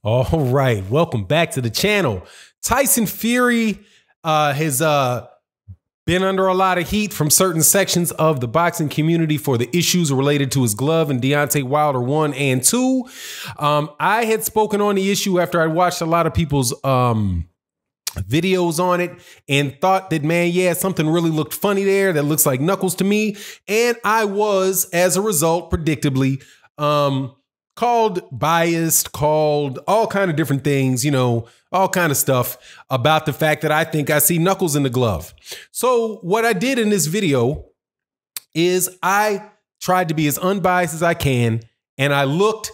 All right, welcome back to the channel. Tyson Fury has been under a lot of heat from certain sections of the boxing community for the issues related to his glove and Deontay Wilder 1 and 2. I had spoken on the issue after I watched a lot of people's videos on it and thought that, man, yeah, something really looked funny there. That looks like knuckles to me. And I was, as a result, predictably, called biased, called all kind of different things, you know, all kind of stuff about the fact that I think I see knuckles in the glove. So what I did in this video is I tried to be as unbiased as I can, and I looked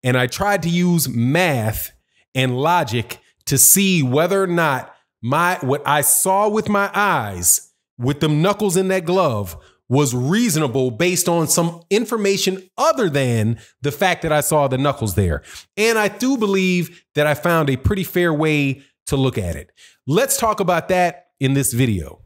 and I tried to use math and logic to see whether or not what I saw with my eyes with them knuckles in that glove was reasonable based on some information other than the fact that I saw the knuckles there. And I do believe that I found a pretty fair way to look at it. Let's talk about that in this video.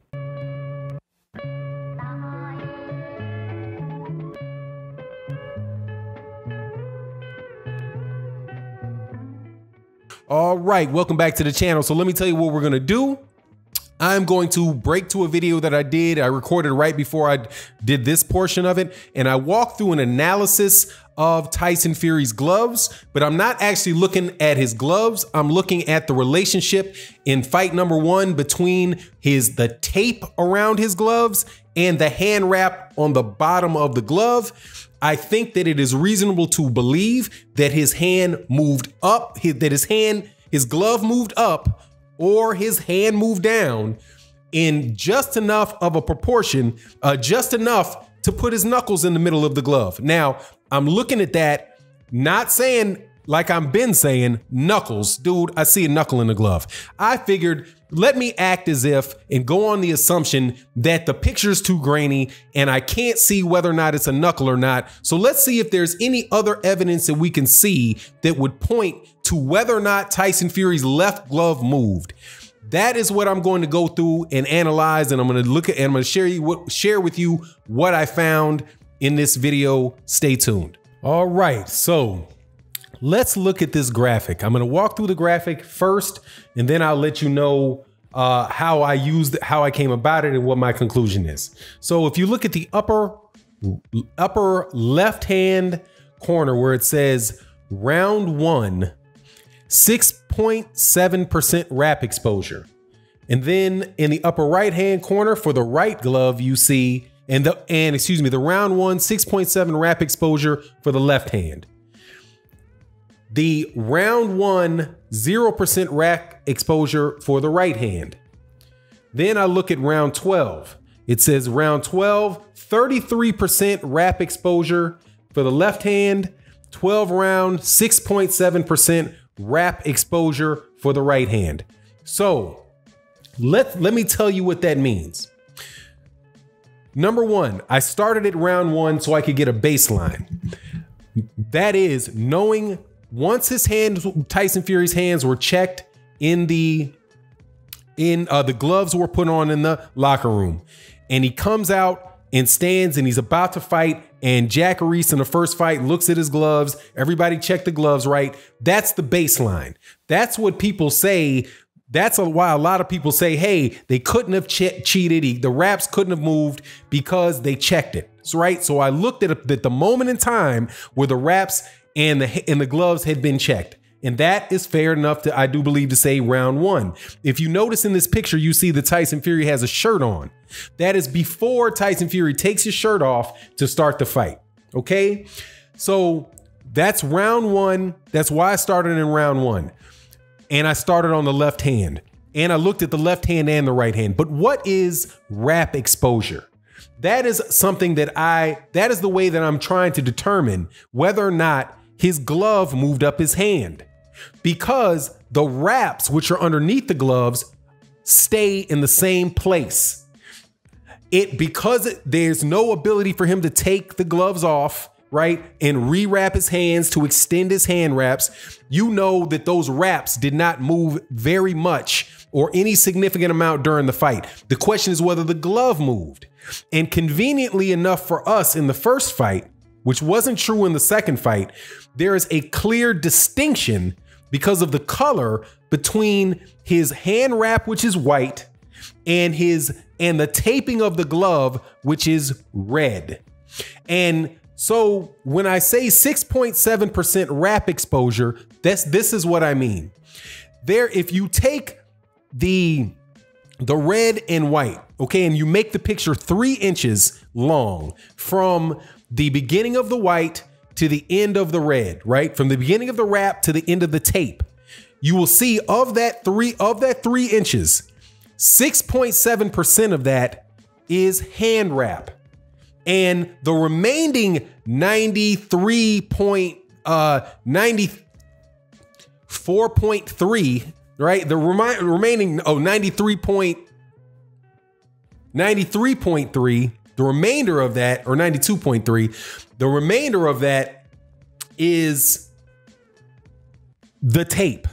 All right, welcome back to the channel. So let me tell you what we're gonna do. I'm going to break to a video that I recorded right before I did this portion of it. And I walked through an analysis of Tyson Fury's gloves, but I'm not actually looking at his gloves. I'm looking at the relationship in fight number 1 between the tape around his gloves and the hand wrap on the bottom of the glove. I think that it is reasonable to believe that his hand moved up, his glove moved up, or his hand moved down in just enough of a proportion, just enough to put his knuckles in the middle of the glove. Now, I'm looking at that, not saying, like I've been saying, knuckles. Dude, I see a knuckle in the glove. I figured, let me act as if and go on the assumption that the picture's too grainy and I can't see whether or not it's a knuckle or not. So let's see if there's any other evidence that we can see that would point to whether or not Tyson Fury's left glove moved. That is what I'm going to go through and analyze, and I'm going to look at and I'm going to share with you what I found in this video. Stay tuned. All right, so let's look at this graphic. I'm going to walk through the graphic first, and then I'll let you know how I came about it and what my conclusion is. So if you look at the upper left hand corner where it says round 1, 6.7% wrap exposure. And then in the upper right hand corner for the right glove, you see, the round 1, 6.7 wrap exposure for the left hand. The round 1, 0% wrap exposure for the right hand. Then I look at round 12. It says round 12, 33% wrap exposure for the left hand, 12 round, 6.7% wrap exposure for the right hand. So let me tell you what that means. Number 1, I started at round 1 so I could get a baseline. That is knowing once Tyson Fury's hands were checked in the gloves were put on in the locker room, and he comes out and stands and he's about to fight, and Jack Reese in the first fight looks at his gloves. Everybody check the gloves, right? That's the baseline. That's what people say. That's why a lot of people say, hey, they couldn't have cheated. The wraps couldn't have moved because they checked it. So, right. So I looked at the moment in time where the wraps and the gloves had been checked. And that is fair enough I do believe, to say round 1. If you notice in this picture, you see that Tyson Fury has a shirt on. That is before Tyson Fury takes his shirt off to start the fight. Okay. So that's round 1. That's why I started in round 1. And I started on the left hand, and I looked at the left hand and the right hand. But what is wrap exposure? That is something that is the way that I'm trying to determine whether or not his glove moved up his hand, because the wraps, which are underneath the gloves, stay in the same place. Because there's no ability for him to take the gloves off, right, and rewrap his hands to extend his hand wraps, you know that those wraps did not move very much or any significant amount during the fight. The question is whether the glove moved. And conveniently enough for us in the first fight, which wasn't true in the second fight, there is a clear distinction because of the color between his hand wrap, which is white, and the taping of the glove, which is red. And so when I say 6.7% wrap exposure, this is what I mean. If you take the red and white, okay, and you make the picture 3 inches long from the beginning of the white to the end of the red, right? From the beginning of the wrap to the end of the tape, you will see of that 3 inches, 6.7% of that is hand wrap. And the remaining 94.3, right? The remaining 93.3, the remainder of that, or 92.3, the remainder of that is the tape.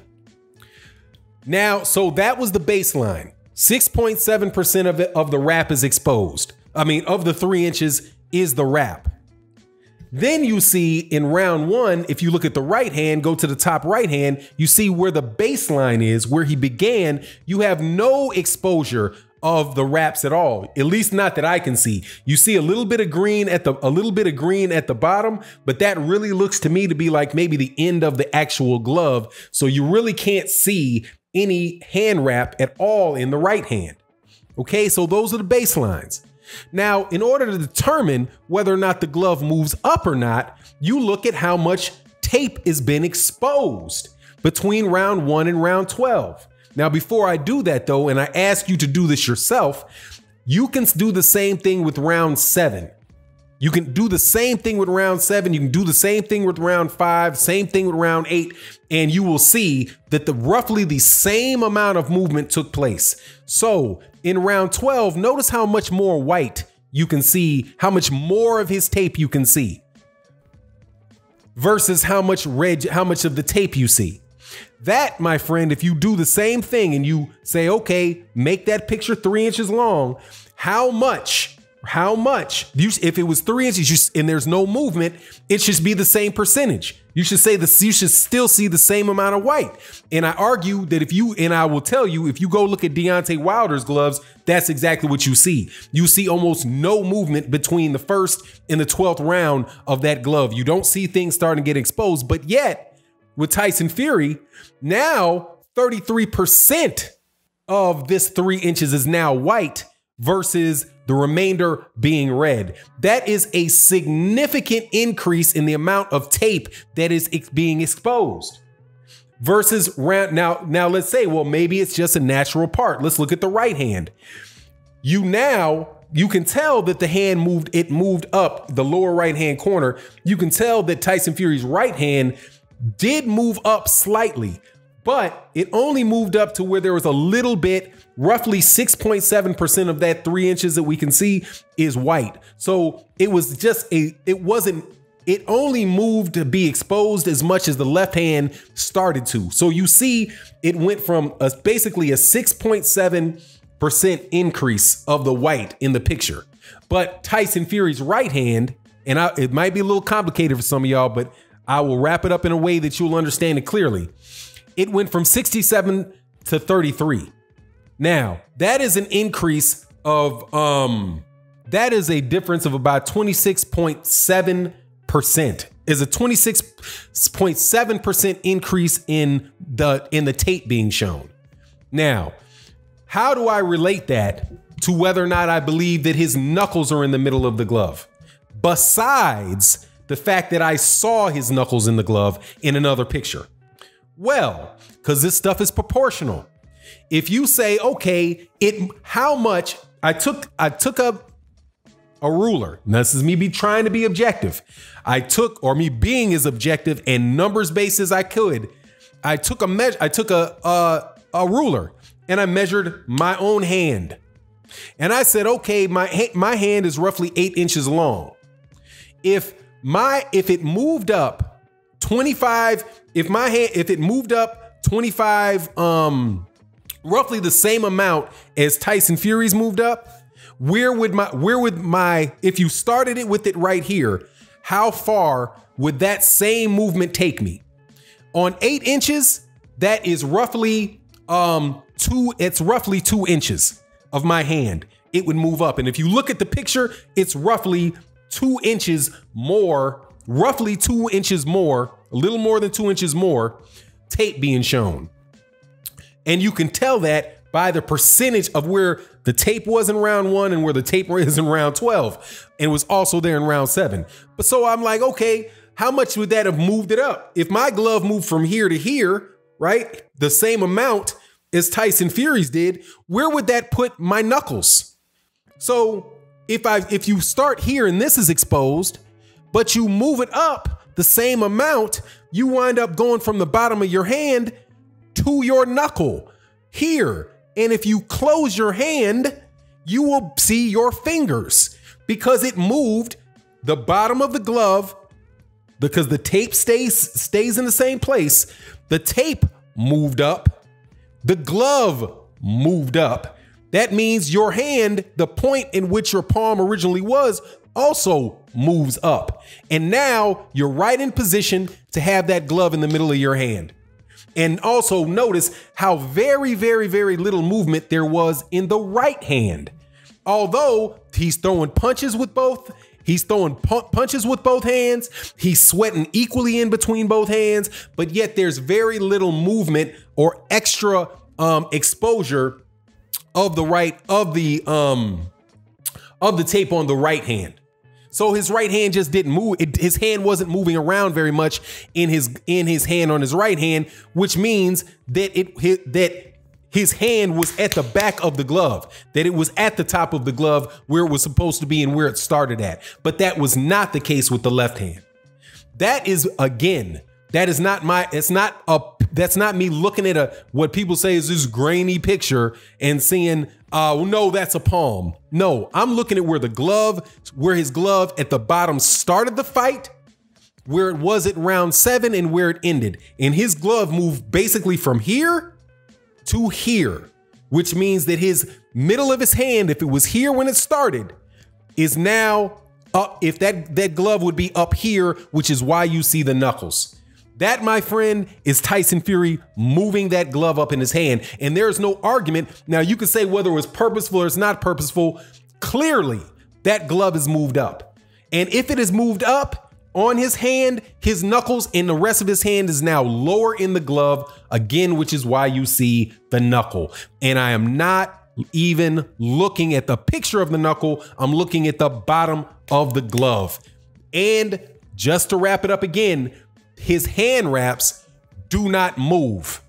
Now, so that was the baseline. 6.7% of the wrap is exposed. I mean, of the 3 inches is the wrap. Then you see in round 1, if you look at the right hand, go to the top right hand, you see where the baseline is, where he began. You have no exposure of the wraps at all, at least not that I can see. You see a little bit of green at the bottom, but that really looks to me to be like maybe the end of the actual glove. So you really can't see any hand wrap at all in the right hand. Okay, so those are the baselines. Now, in order to determine whether or not the glove moves up or not, you look at how much tape has been exposed between round 1 and round 12. Now, before I do that though, and I ask you to do this yourself, you can do the same thing with round 7. You can do the same thing with round 7. You can do the same thing with round 5, same thing with round 8, and you will see that roughly the same amount of movement took place. So in round 12, notice how much more white you can see, how much more of his tape you can see versus how much of the tape you see. That, my friend, if you do the same thing and you say, okay, make that picture 3 inches long, how much, if it was 3 inches and there's no movement, it should be the same percentage. You should still see the same amount of white. And I argue that I will tell you, if you go look at Deontay Wilder's gloves, that's exactly what you see. You see almost no movement between the 1st and the 12th round of that glove. You don't see things starting to get exposed, but yet with Tyson Fury, now 33% of this 3 inches is now white versus the remainder being red. That is a significant increase in the amount of tape that is being exposed versus round. Now let's say, well, maybe it's just a natural part. Let's look at the right hand. You can tell that the hand moved up the lower right hand corner. You can tell that Tyson Fury's right hand did move up slightly, but it only moved up to where there was a little bit, roughly 6.7% of that 3 inches that we can see is white. So it only moved to be exposed as much as the left hand started to. So you see, it went from basically a 6.7% increase of the white in the picture. But Tyson Fury's right hand, and it might be a little complicated for some of y'all, but I will wrap it up in a way that you'll understand it clearly. It went from 67 to 33. Now, that is an increase of, that is a difference of about 26.7%. Is a 26.7% increase in the tape being shown. Now, how do I relate that to whether or not I believe that his knuckles are in the middle of the glove? Besides the fact that I saw his knuckles in the glove in another picture. Well, because this stuff is proportional. If you say, okay, how much I took a ruler. Now, this is me trying to be objective. Me being as objective and numbers based as I could. I took a ruler and I measured my own hand. And I said, okay, my hand is roughly 8 inches long. If it moved up 25, if it moved up 25, roughly the same amount as Tyson Fury's moved up, if you started it with it right here, how far would that same movement take me? On 8 inches, that is roughly it's roughly 2 inches of my hand. It would move up. And if you look at the picture, it's roughly 2 inches more, roughly 2 inches more, a little more than 2 inches more tape being shown. And you can tell that by the percentage of where the tape was in round 1 and where the tape is in round 12. And was also there in round 7. But so I'm like, okay, how much would that have moved it up? If my glove moved from here to here, right, the same amount as Tyson Fury's did, where would that put my knuckles? So if you start here and this is exposed, but you move it up the same amount, you wind up going from the bottom of your hand to your knuckle here. And if you close your hand, you will see your fingers because it moved the bottom of the glove because the tape stays in the same place. The tape moved up, the glove moved up. That means your hand, the point in which your palm originally was, also moves up. And now you're right in position to have that glove in the middle of your hand. And also notice how very, very, very little movement there was in the right hand. Although he's throwing punches with both, punches with both hands, he's sweating equally in between both hands, but yet there's very little movement or extra exposure of the tape on the right hand. So his right hand just didn't move. His hand wasn't moving around very much in his hand on his right hand, which means that his hand was at the back of the glove, that it was at the top of the glove where it was supposed to be and where it started at. But that was not the case with the left hand. That is, again, that's not me looking at what people say is this grainy picture and seeing, no, that's a palm. No, I'm looking at where his glove at the bottom started the fight, where it was at round 7 and where it ended. And his glove moved basically from here to here, which means that his middle of his hand, if it was here when it started, is now up. If that glove would be up here, which is why you see the knuckles. That, my friend, is Tyson Fury moving that glove up in his hand. And there's no argument. Now, you could say whether it was purposeful or it's not purposeful. Clearly, that glove is moved up. And if it is moved up on his hand, his knuckles and the rest of his hand is now lower in the glove, again, which is why you see the knuckle. And I am not even looking at the picture of the knuckle. I'm looking at the bottom of the glove. And just to wrap it up again, his hand wraps do not move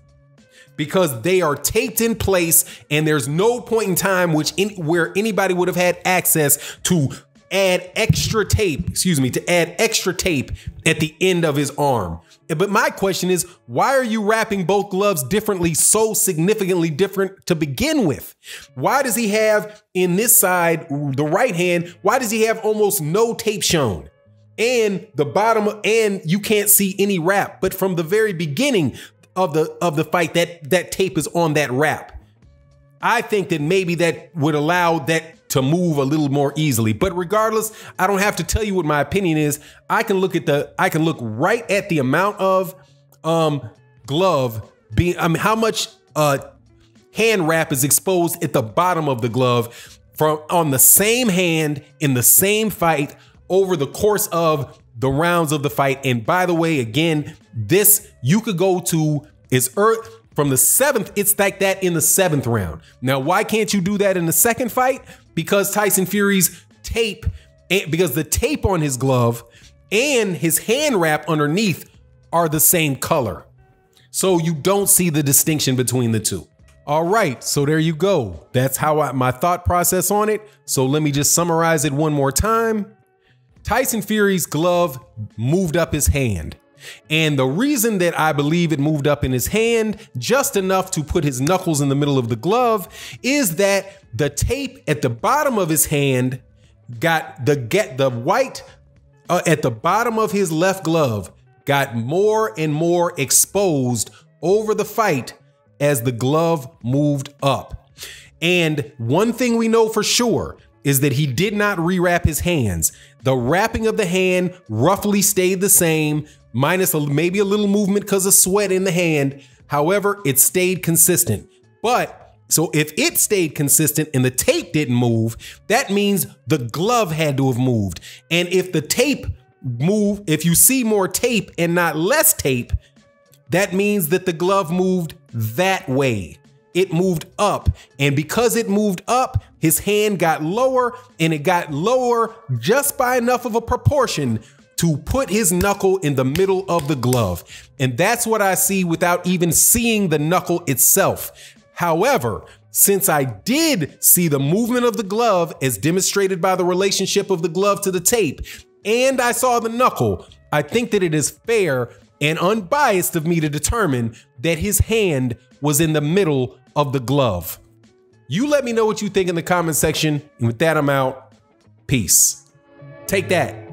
because they are taped in place, and there's no point in time where anybody would have had access to add extra tape, at the end of his arm. But my question is, why are you wrapping both gloves differently, so significantly different to begin with? Why does he have in this side, the right hand, why does he have almost no tape shown? And the bottom, and you can't see any wrap, but from the very beginning of the fight, that tape is on that wrap. I think that maybe that would allow that to move a little more easily. But regardless, I don't have to tell you what my opinion is. I can look right at the amount of glove being, how much hand wrap is exposed at the bottom of the glove on the same hand in the same fight over the course of the rounds of the fight. And by the way, again, this you could go to is from the 7th. It's like that in the 7th round. Now, why can't you do that in the second fight? Because Tyson Fury's tape, because the tape on his glove and his hand wrap underneath are the same color. So you don't see the distinction between the two. All right, so there you go. That's how my thought process on it. So let me just summarize it one more time. Tyson Fury's glove moved up his hand. And the reason that I believe it moved up in his hand just enough to put his knuckles in the middle of the glove is that the tape at the bottom of his hand got the white at the bottom of his left glove got more and more exposed over the fight as the glove moved up. And one thing we know for sure is that he did not rewrap his hands. The wrapping of the hand roughly stayed the same, minus maybe a little movement because of sweat in the hand. However, it stayed consistent. But so if it stayed consistent and the tape didn't move, that means the glove had to have moved. And if the tape moved, if you see more tape and not less tape, that means that the glove moved that way. It moved up. And because it moved up, his hand got lower, and it got lower just by enough of a proportion to put his knuckle in the middle of the glove. And that's what I see without even seeing the knuckle itself. However, since I did see the movement of the glove as demonstrated by the relationship of the glove to the tape, and I saw the knuckle, I think that it is fair and unbiased of me to determine that his hand was in the middle of the glove. You let me know what you think in the comment section. And with that, I'm out. Peace. Take that.